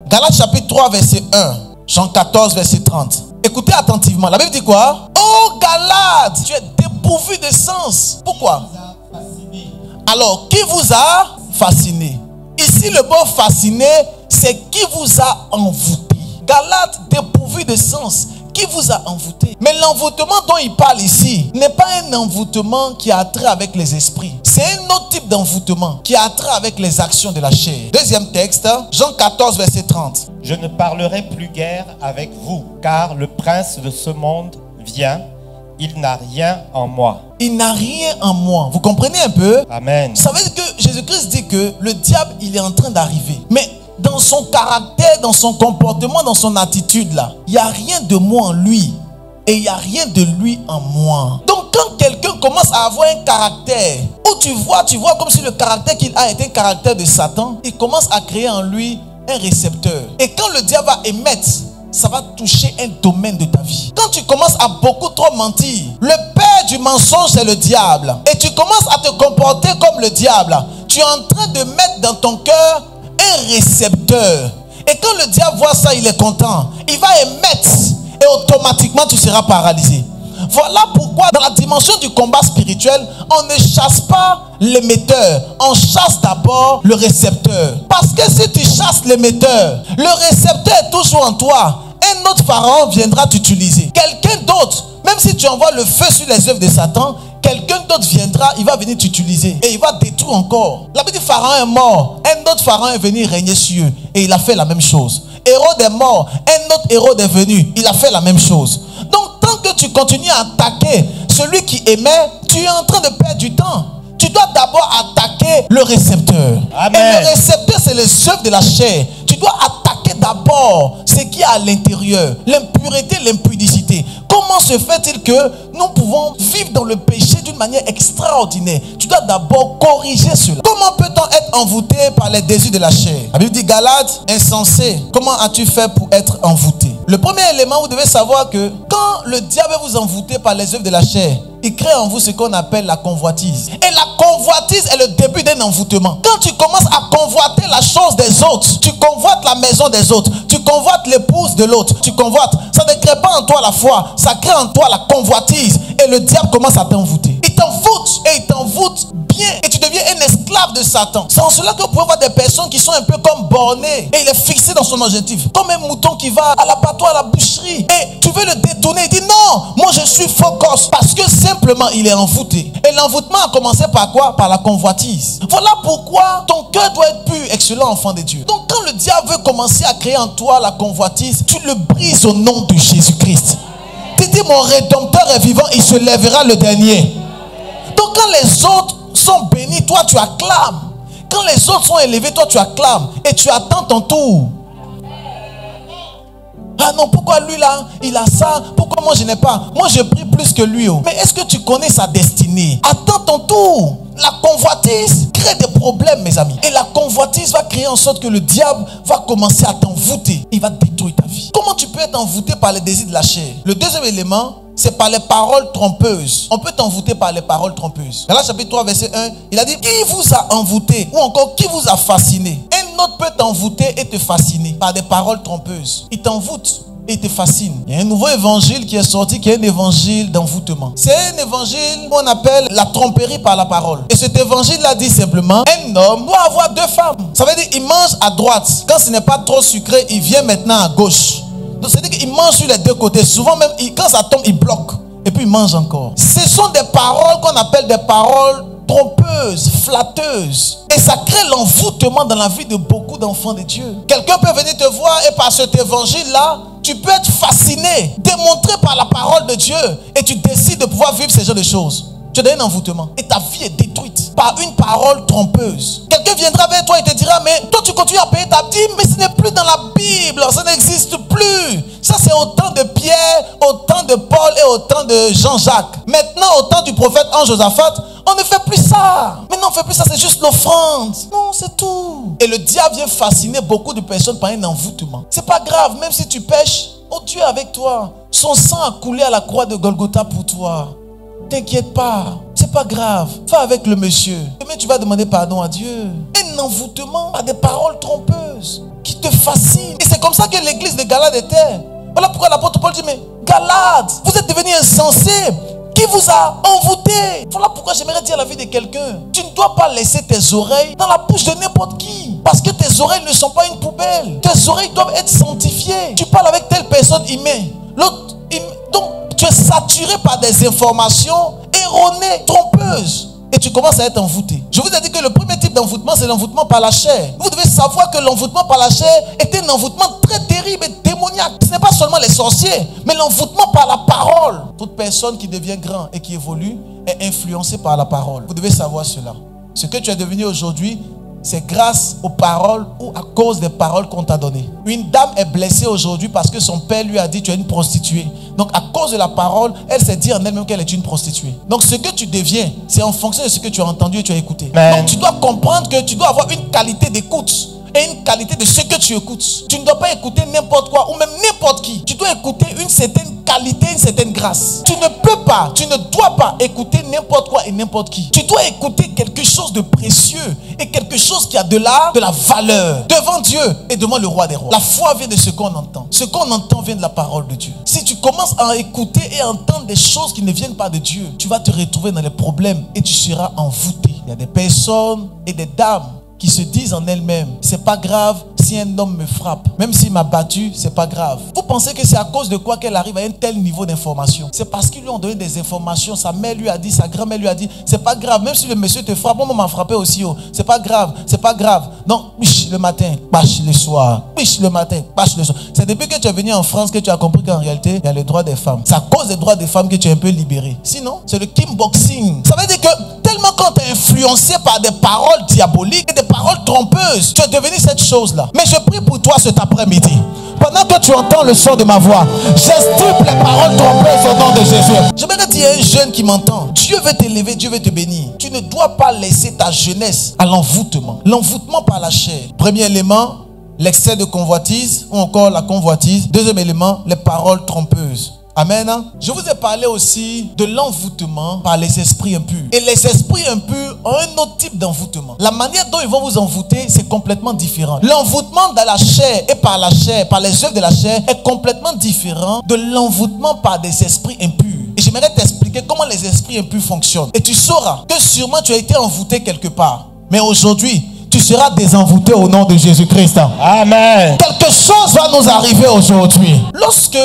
Galates chapitre 3, verset 1. Jean 14, verset 30. Écoutez attentivement. La Bible dit quoi? Oh Galates, tu es dépourvu de sens. Pourquoi? Alors, qui vous a fasciné? Ici, le mot fasciné, c'est qui vous a envoûté. Galates, dépourvu de sens. Qui vous a envoûté? Mais l'envoûtement dont il parle ici n'est pas un envoûtement qui a trait avec les esprits. C'est un autre type d'envoûtement qui a trait avec les actions de la chair. Deuxième texte, Jean 14, verset 30. Je ne parlerai plus guère avec vous, car le prince de ce monde vient. Il n'a rien en moi. Il n'a rien en moi. Vous comprenez un peu? Amen. Ça veut dire que Jésus-Christ dit que le diable, il est en train d'arriver. Mais dans son caractère, dans son comportement, dans son attitude là, il n'y a rien de moi en lui. Et il n'y a rien de lui en moi. Donc quand quelqu'un commence à avoir un caractère, où tu vois comme si le caractère qu'il a est un caractère de Satan, il commence à créer en lui un récepteur. Et quand le diable va émettre, ça va toucher un domaine de ta vie. Quand tu commences à beaucoup trop mentir, le père du mensonge c'est le diable. Et tu commences à te comporter comme le diable. Tu es en train de mettre dans ton cœur un récepteur. Et quand le diable voit ça, il est content. Il va émettre et automatiquement tu seras paralysé. Voilà pourquoi dans la dimension du combat spirituel, on ne chasse pas l'émetteur, on chasse d'abord le récepteur. Parce que si tu chasses l'émetteur, le récepteur est toujours en toi. Un autre pharaon viendra t'utiliser. Quelqu'un d'autre, même si tu envoies le feu sur les œuvres de Satan, quelqu'un d'autre viendra, il va venir t'utiliser et il va détruire encore. La Bible dit pharaon est mort, un autre pharaon est venu régner sur eux et il a fait la même chose. Hérode est mort, un autre Hérode est venu, il a fait la même chose. Donc tant que tu continues à attaquer celui qui émet, tu es en train de perdre du temps. Tu dois d'abord attaquer le récepteur. Amen. Et le récepteur, c'est les œuvres de la chair. Tu dois attaquer d'abord ce qui est à l'intérieur, l'impureté, l'impudicité. Comment se fait-il que nous pouvons vivre dans le péché d'une manière extraordinaire? Tu dois d'abord corriger cela. Comment peut-on être envoûté par les désirs de la chair? La Bible dit Galates, insensé, comment as-tu fait pour être envoûté? Le premier élément, vous devez savoir que quand le diable vous envoûté par les œuvres de la chair, il crée en vous ce qu'on appelle la convoitise. Et la convoitise est le début d'un envoûtement. Quand tu commences à convoiter la chose des autres, tu convoites la maison des autres, tu convoites l'épouse de l'autre, tu convoites, ça ne crée pas en toi la foi, ça crée en toi la convoitise. Et le diable commence à t'envoûter. Il t'envoûte et il t'envoûte bien. Et tu deviens un esclave de Satan. C'est en cela que vous pouvez voir des personnes qui sont un peu comme bornées. Et il est fixé dans son objectif. Comme un mouton qui va à l'abattoir, à la boucherie. Et tu veux le détourner. Il dit non, moi je suis focus. Parce que simplement il est envoûté. Et l'envoûtement a commencé par quoi? Par la convoitise. Voilà pourquoi ton cœur doit être pur, excellent enfant de Dieu. Donc quand le diable veut commencer à créer en toi la convoitise, tu le brises au nom de Jésus-Christ. Tu dis mon rédempteur est vivant, il se lèvera le dernier. Donc quand les autres sont bénis, toi tu acclames. Quand les autres sont élevés, toi tu acclames. Et tu attends ton tour. Ah non, pourquoi lui là, il a ça? Pourquoi moi je n'ai pas? Moi je prie plus que lui. Mais est-ce que tu connais sa destinée? Attends ton tour. La convoitise crée des problèmes, mes amis. Et la convoitise va créer en sorte que le diable va commencer à t'envoûter. Il va détruire ta vie. Comment tu peux être envoûté par les désirs de la chair? Le deuxième élément, c'est par les paroles trompeuses. On peut t'envoûter par les paroles trompeuses. Dans le chapitre 3, verset 1, il a dit, qui vous a envoûté? Ou encore, qui vous a fasciné? Un autre peut t'envoûter et te fasciner par des paroles trompeuses. Il t'envoûte et il te fascine. Il y a un nouveau évangile qui est sorti, qui est un évangile d'envoûtement. C'est un évangile qu'on appelle la tromperie par la parole. Et cet évangile-là dit simplement, un homme doit avoir deux femmes. Ça veut dire qu'il mange à droite. Quand ce n'est pas trop sucré, il vient maintenant à gauche. Donc c'est-à-dire qu'il mange sur les deux côtés. Souvent même, quand ça tombe, il bloque. Et puis il mange encore. Ce sont des paroles qu'on appelle des paroles trompeuses, flatteuses. Et ça crée l'envoûtement dans la vie de beaucoup d'enfants de Dieu. Quelqu'un peut venir te voir et par cet évangile-là, tu peux être fasciné, démontré par la parole de Dieu. Et tu décides de pouvoir vivre ce genre de choses. Tu as un envoûtement. Et ta vie est détruite par une parole trompeuse. Quelqu'un viendra vers toi et te dira, mais toi tu continues à payer ta dîme, mais ce n'est plus dans la Bible, ça n'existe plus. Ça c'est au temps de Pierre, au temps de Paul et au temps de Jean-Jacques. Maintenant au temps du prophète Anne-Josaphat, on ne fait plus ça. Maintenant on ne fait plus ça, c'est juste l'offrande. Non, c'est tout. Et le diable vient fasciner beaucoup de personnes par un envoûtement. C'est pas grave, même si tu pèches, oh Dieu est avec toi. Son sang a coulé à la croix de Golgotha pour toi. T'inquiète pas, c'est pas grave. Va avec le monsieur. Demain tu vas demander pardon à Dieu. Un un envoûtement par des paroles trompeuses qui te fascinent. Et c'est comme ça que l'église de Galate était. Voilà pourquoi l'apôtre Paul dit, mais Galate, vous êtes devenus insensés. Qui vous a envoûté? Voilà pourquoi j'aimerais dire la vie de quelqu'un. Tu ne dois pas laisser tes oreilles dans la bouche de n'importe qui. Parce que tes oreilles ne sont pas une poubelle. Tes oreilles doivent être sanctifiées. Tu parles avec telle personne, il met. L'autre, donc tu es saturé par des informations erronées, trompeuses. Et tu commences à être envoûté. Je vous ai dit que le premier type d'envoûtement, c'est l'envoûtement par la chair. Vous devez savoir que l'envoûtement par la chair est un envoûtement très terrible et démoniaque. Ce n'est pas seulement les sorciers, mais l'envoûtement par la parole. Toute personne qui devient grand et qui évolue est influencée par la parole. Vous devez savoir cela. Ce que tu es devenu aujourd'hui, c'est grâce aux paroles ou à cause des paroles qu'on t'a données. Une dame est blessée aujourd'hui parce que son père lui a dit tu es une prostituée. Donc à cause de la parole, elle s'est dit en elle-même qu'elle est une prostituée. Donc ce que tu deviens, c'est en fonction de ce que tu as entendu et tu as écouté. Donc tu dois comprendre que tu dois avoir une qualité d'écoute et une qualité de ce que tu écoutes. Tu ne dois pas écouter n'importe quoi ou même n'importe qui. Tu dois écouter une certaine qualité, une certaine grâce. Tu ne peux pas, tu ne dois pas écouter n'importe quoi et n'importe qui. Tu dois écouter quelque chose de précieux et quelque chose qui a de la valeur devant Dieu et devant le roi des rois. La foi vient de ce qu'on entend. Ce qu'on entend vient de la parole de Dieu. Si tu commences à écouter et à entendre des choses qui ne viennent pas de Dieu, tu vas te retrouver dans les problèmes et tu seras envoûté. Il y a des personnes et des dames qui se disent en elles-mêmes, c'est pas grave si un homme me frappe, même s'il m'a battu, c'est pas grave. Vous pensez que c'est à cause de quoi qu'elle arrive à un tel niveau d'information? C'est parce qu'ils lui ont donné des informations. Sa mère lui a dit, sa grand-mère lui a dit, c'est pas grave, même si le monsieur te frappe, moi m'a frappé aussi, oh. C'est pas grave, c'est pas grave. Donc, biche le matin, bâche le soir, biche le matin, bâche le soir. C'est depuis que tu es venu en France que tu as compris qu'en réalité, il y a le droit des femmes. C'est à cause des droits des femmes que tu es un peu libéré. Sinon, c'est le kickboxing. Ça veut dire que tellement quand tu es influencé par des paroles diaboliques et des paroles trompeuses, tu es devenu cette chose-là. Mais je prie pour toi cet après-midi. Pendant que tu entends le son de ma voix, j'extirpe les paroles trompeuses au nom de Jésus. J'aimerais dire à un jeune qui m'entend, Dieu veut t'élever, Dieu veut te bénir. Tu ne dois pas laisser ta jeunesse à l'envoûtement. L'envoûtement par la chair. Premier élément, l'excès de convoitise ou encore la convoitise. Deuxième élément, les paroles trompeuses. Amen. Je vous ai parlé aussi de l'envoûtement par les esprits impurs. Et les esprits impurs ont un autre type d'envoûtement. La manière dont ils vont vous envoûter, c'est complètement différent. L'envoûtement dans la chair et par la chair, par les œuvres de la chair, est complètement différent de l'envoûtement par des esprits impurs. Et j'aimerais t'expliquer comment les esprits impurs fonctionnent. Et tu sauras que sûrement tu as été envoûté quelque part. Mais aujourd'hui, tu seras désenvoûté au nom de Jésus-Christ. Amen. Quelque chose va nous arriver aujourd'hui. Lorsque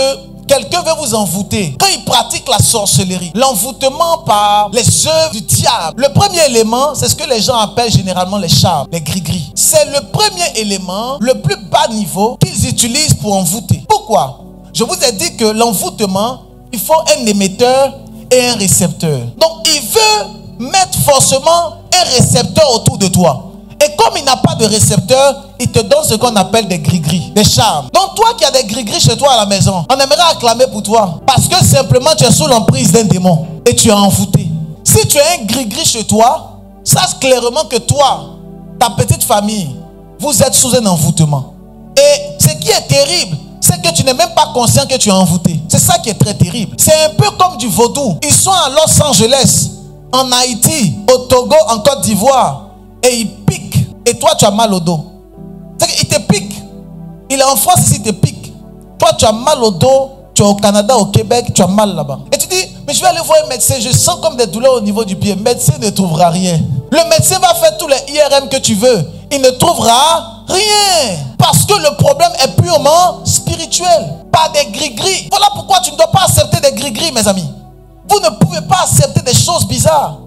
quelqu'un veut vous envoûter, quand il pratique la sorcellerie, l'envoûtement par les œuvres du diable, le premier élément, c'est ce que les gens appellent généralement les charmes, les gris-gris. C'est le premier élément, le plus bas niveau qu'ils utilisent pour envoûter. Pourquoi? Je vous ai dit que l'envoûtement, il faut un émetteur et un récepteur. Donc il veut mettre forcément un récepteur autour de toi. Et comme il n'a pas de récepteur, il te donne ce qu'on appelle des gris-gris, des charmes. Donc toi qui as des gris-gris chez toi à la maison, on aimerait acclamer pour toi. Parce que simplement tu es sous l'emprise d'un démon et tu es envoûté. Si tu as un gris-gris chez toi, sache clairement que toi, ta petite famille, vous êtes sous un envoûtement. Et ce qui est terrible, c'est que tu n'es même pas conscient que tu es envoûté. C'est ça qui est très terrible. C'est un peu comme du vaudou. Ils sont à Los Angeles, en Haïti, au Togo, en Côte d'Ivoire. Et ils piquent. Et toi, tu as mal au dos. Il te pique. Il est en France ici, il te pique. Toi, tu as mal au dos. Tu es au Canada, au Québec, tu as mal là-bas. Et tu dis, mais je vais aller voir un médecin. Je sens comme des douleurs au niveau du pied. Le médecin ne trouvera rien. Le médecin va faire tous les IRM que tu veux. Il ne trouvera rien. Parce que le problème est purement spirituel. Pas des gris-gris. Voilà pourquoi tu ne dois pas accepter des gris-gris, mes amis. Vous ne pouvez pas accepter des choses bizarres.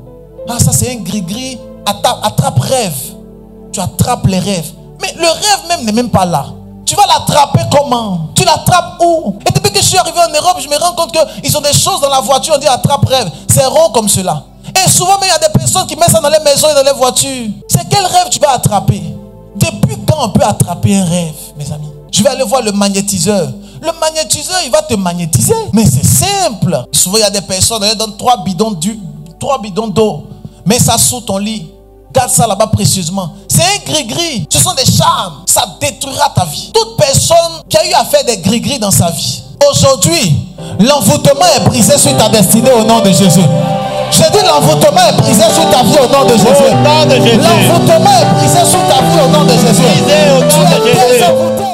Ah, ça c'est un gris-gris. Attrape rêve. Tu attrapes les rêves. Mais le rêve même n'est même pas là. Tu vas l'attraper comment? Tu l'attrapes où? Et depuis que je suis arrivé en Europe, je me rends compte qu'ils ont des choses dans la voiture. On dit attrape rêve. C'est rond comme cela. Et souvent, il y a des personnes qui mettent ça dans les maisons et dans les voitures. C'est quel rêve tu vas attraper? Depuis quand on peut attraper un rêve, mes amis? Je vais aller voir le magnétiseur. Le magnétiseur, il va te magnétiser. Mais c'est simple. Souvent, il y a des personnes qui donnent 3 bidons d'eau. Mets ça sous ton lit. Garde ça là-bas précieusement. C'est un gris-gris. Ce sont des charmes. Ça détruira ta vie. Toute personne qui a eu à faire des gris-gris dans sa vie, aujourd'hui, l'envoûtement est brisé sur ta destinée au nom de Jésus. Je dis l'envoûtement est brisé sur ta vie au nom de Jésus. Au nom de Jésus. L'envoûtement est brisé sur ta vie au nom de Jésus. Brisé au nom Tu de es Jésus. désenvoûté